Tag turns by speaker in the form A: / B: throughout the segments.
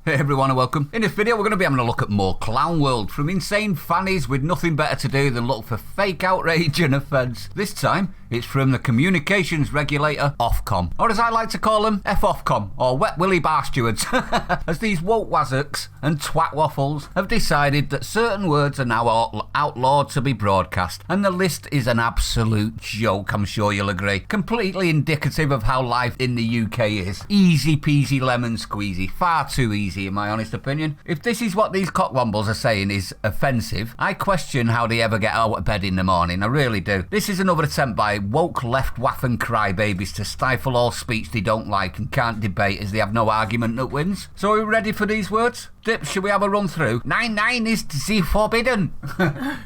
A: Hey everyone and welcome. In this video we're going to be having a look at more clown world from insane fannies with nothing better to do than look for fake outrage and offence. This time it's from the communications regulator Ofcom, or as I like to call them, Ofcom, or Wet Willy Bar Stewards, as these woke wazzocks and twat waffles have decided that certain words are now outlawed to be broadcast, and the list is an absolute joke, I'm sure you'll agree. Completely indicative of how life in the UK is. Easy peasy lemon squeezy, far too easy in my honest opinion. If this is what these cockwombles are saying is offensive, I question how they ever get out of bed in the morning, I really do. This is another attempt by woke leftwaffe and crybabies to stifle all speech they don't like and can't debate as they have no argument that wins. So are we ready for these words? Dip, should we have a run through? 9-9 is the forbidden.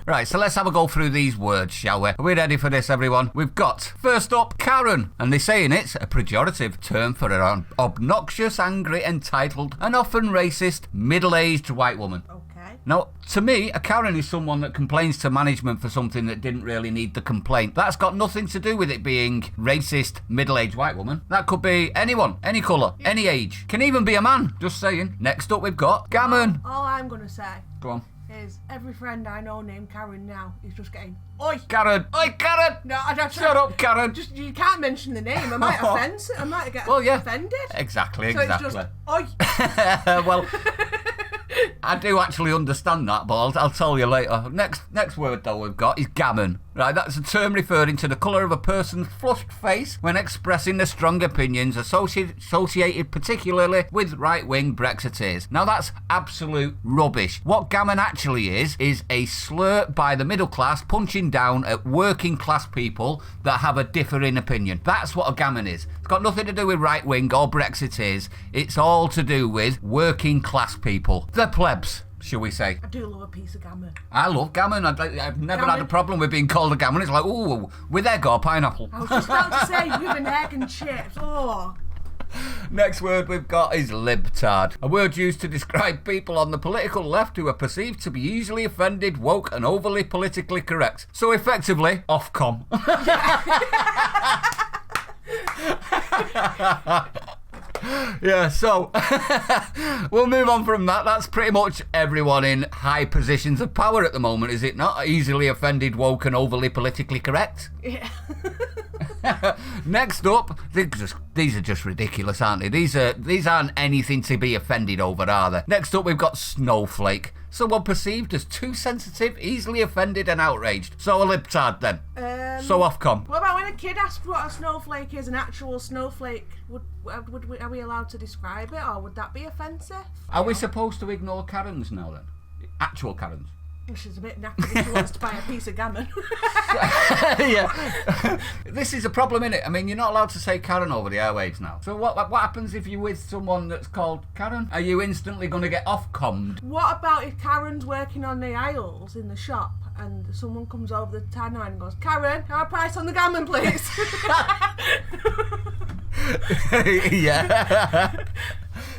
A: Right, so let's have a go through these words, shall we? Are we ready for this, everyone? We've got, first up, Karen. And they're saying it's a pejorative term for an obnoxious, angry, entitled, and often racist, middle-aged white woman.
B: Okay.
A: Now, to me, a Karen is someone that complains to management for something that didn't really need the complaint. That's got nothing to do with it being racist, middle-aged white woman. That could be anyone, any colour, any age. Can even be a man, just saying. Next up, we've got gammon.
B: All I'm going to say
A: Go on.
B: is every friend I know named Karen now is just getting, oi!
A: Karen! Oi, Karen!
B: No, I don't.
A: Shut up, Karen!
B: Just, you can't mention the name. I might get offended.
A: Exactly.
B: So it's just, oi!
A: Well, I do actually understand that, but I'll tell you later. Next word, though, we've got is gammon. Right, that's a term referring to the colour of a person's flushed face when expressing their strong opinions associated particularly with right-wing Brexiteers. Now, that's absolute rubbish. What gammon actually is a slur by the middle class punching down at working class people that have a differing opinion. That's what a gammon is. It's got nothing to do with right-wing or Brexiteers. It's all to do with working class people. The plebs, shall we say.
B: I do love a piece of gammon.
A: I love gammon. I've never had a problem with being called a gammon. It's like, ooh, with egg or pineapple.
B: I was just about to say with an egg and chips. Oh.
A: Next word we've got is libtard, a word used to describe people on the political left who are perceived to be easily offended, woke and overly politically correct. So effectively, Ofcom. Yeah, so we'll move on from that. That's pretty much everyone in high positions of power at the moment, is it not? Easily offended, woke and overly politically correct.
B: Yeah.
A: Next up, these are just ridiculous, aren't they? These aren't anything to be offended over, are they? Next up, we've got snowflake. Someone perceived as too sensitive, easily offended and outraged. So a libtard then. So Ofcom.
B: What about when a kid asks what a snowflake is, an actual snowflake? Are we allowed to describe it, or would that be offensive?
A: Are we supposed to ignore Karens now then? Actual Karens.
B: She's a bit knackered if she wants to buy a piece of gammon.
A: Yeah. This is a problem, innit? I mean, you're not allowed to say Karen over the airwaves now. So what happens if you're with someone that's called Karen? Are you instantly going to get Ofcommed?
B: What about if Karen's working on the aisles in the shop and someone comes over the tannoy and goes, Karen, can I have a price on the gammon, please?
A: Yeah.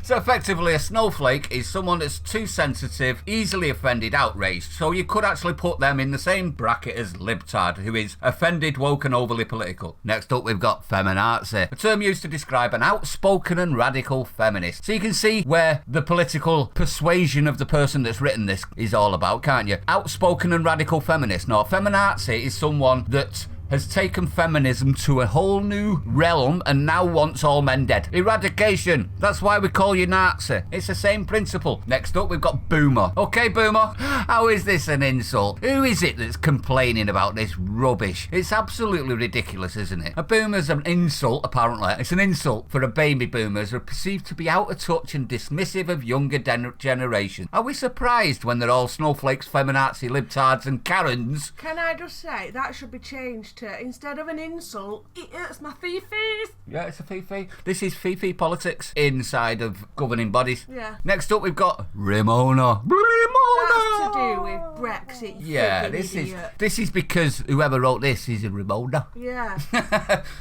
A: So effectively, a snowflake is someone that's too sensitive, easily offended, outraged. So you could actually put them in the same bracket as libtard, who is offended, woke and overly political. Next up, we've got feminazi, a term used to describe an outspoken and radical feminist. So you can see where the political persuasion of the person that's written this is all about, can't you? Outspoken and radical feminist. No, feminazi is someone that has taken feminism to a whole new realm and now wants all men dead. Eradication. That's why we call you Nazi. It's the same principle. Next up, we've got boomer. Okay, boomer, how is this an insult? Who is it that's complaining about this rubbish? It's absolutely ridiculous, isn't it? A boomer's an insult, apparently. It's an insult for a baby boomers who are perceived to be out of touch and dismissive of younger generation. Are we surprised when they're all snowflakes, feminazi, libtards and Karens?
B: Can I just say, that should be changed to, instead of an insult, it hurts my fifis.
A: Yeah, it's a fifi. This is fifi politics inside of governing bodies.
B: Yeah.
A: Next up, we've got Ramona.
B: That's to do with Brexit.
A: Yeah, this is because whoever wrote this is a Ramona.
B: Yeah.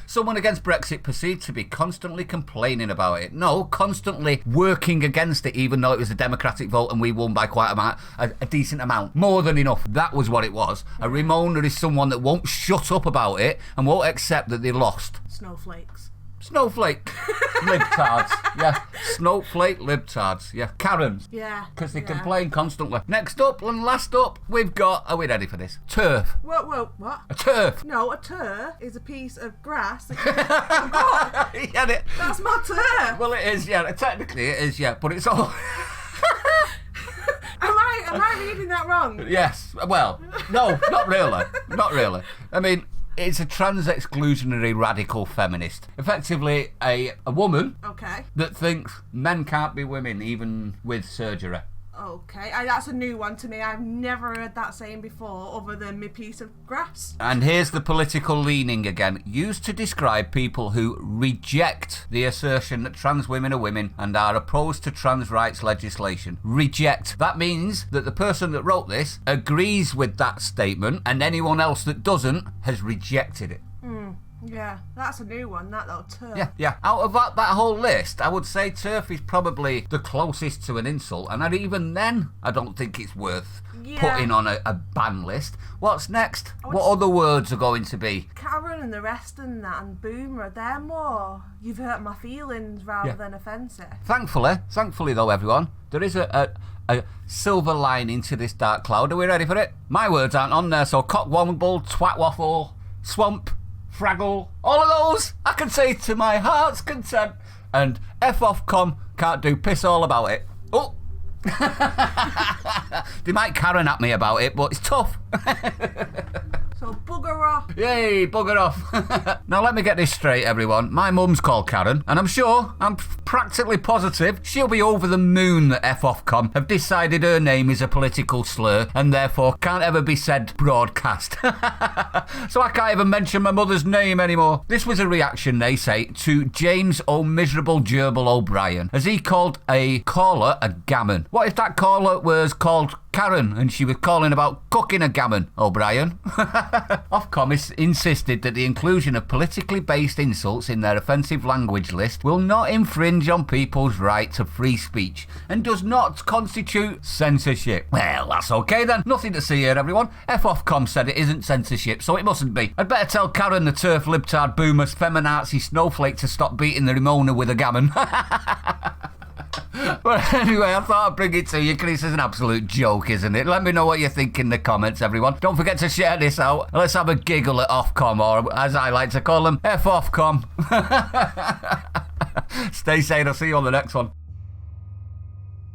A: Someone against Brexit perceived to be constantly complaining about it. No, constantly working against it, even though it was a democratic vote and we won by quite a decent amount. More than enough. That was what it was. A Ramona is someone that won't shut up about it and won't accept that they lost.
B: Snowflakes.
A: Snowflake libtards. Yeah. Snowflake libtards. Yeah. Karens.
B: Yeah.
A: Because they complain constantly. Next up and last up, we've got... Are we ready for this? Turf.
B: What?
A: A turf.
B: No, a turf is a piece of grass that you
A: You get it?
B: That's my turf.
A: Well, it is, yeah. Technically, it is, yeah. But it's all...
B: Am I reading that wrong?
A: Yes. Well, no, not really. Not really. I mean, it's a trans-exclusionary radical feminist. Effectively, a woman
B: Okay.
A: that thinks men can't be women even with surgery.
B: Okay. That's a new one to me. I've never heard that saying before, other than my piece of grass.
A: And here's the political leaning again, used to describe people who reject the assertion that trans women are women and are opposed to trans rights legislation. Reject. That means that the person that wrote this agrees with that statement, and anyone else that doesn't has rejected it.
B: Yeah, that's a new one, that though, turf.
A: Yeah. Out of that whole list, I would say turf is probably the closest to an insult, and even then, I don't think it's worth putting on a ban list. What's next? What other words are going to be?
B: Karen and the rest and that and boomer, they're more, you've hurt my feelings rather than offensive.
A: Thankfully though, everyone, there is a silver lining to this dark cloud. Are we ready for it? My words aren't on there, so cockwomble, twatwaffle, swamp, fraggle, all of those I can say to my heart's content, and Ofcom can't do piss all about it. Oh! They might Karen at me about it, but it's tough.
B: So bugger off.
A: Yay, bugger off. Now let me get this straight, everyone. My mum's called Karen, and I'm practically positive she'll be over the moon that Ofcom have decided her name is a political slur and therefore can't ever be said broadcast. So I can't even mention my mother's name anymore. This was a reaction, they say, to James Miserable Gerbil O'Brien, as he called a caller a gammon. What if that caller was called Karen and she was calling about cooking a gammon, O'Brien? Ofcom insisted that the inclusion of politically based insults in their offensive language list will not infringe on people's right to free speech and does not constitute censorship. Well, that's okay then. Nothing to see here, everyone. Ofcom said it isn't censorship, so it mustn't be. I'd better tell Karen the turf libtard boomer feminazi snowflake to stop beating the Ramona with a gammon. But anyway, I thought I'd bring it to you because this is an absolute joke, isn't it? Let me know what you think in the comments, everyone. Don't forget to share this out. Let's have a giggle at Ofcom, or as I like to call them, Ofcom. Stay sane. I'll see you on the next one.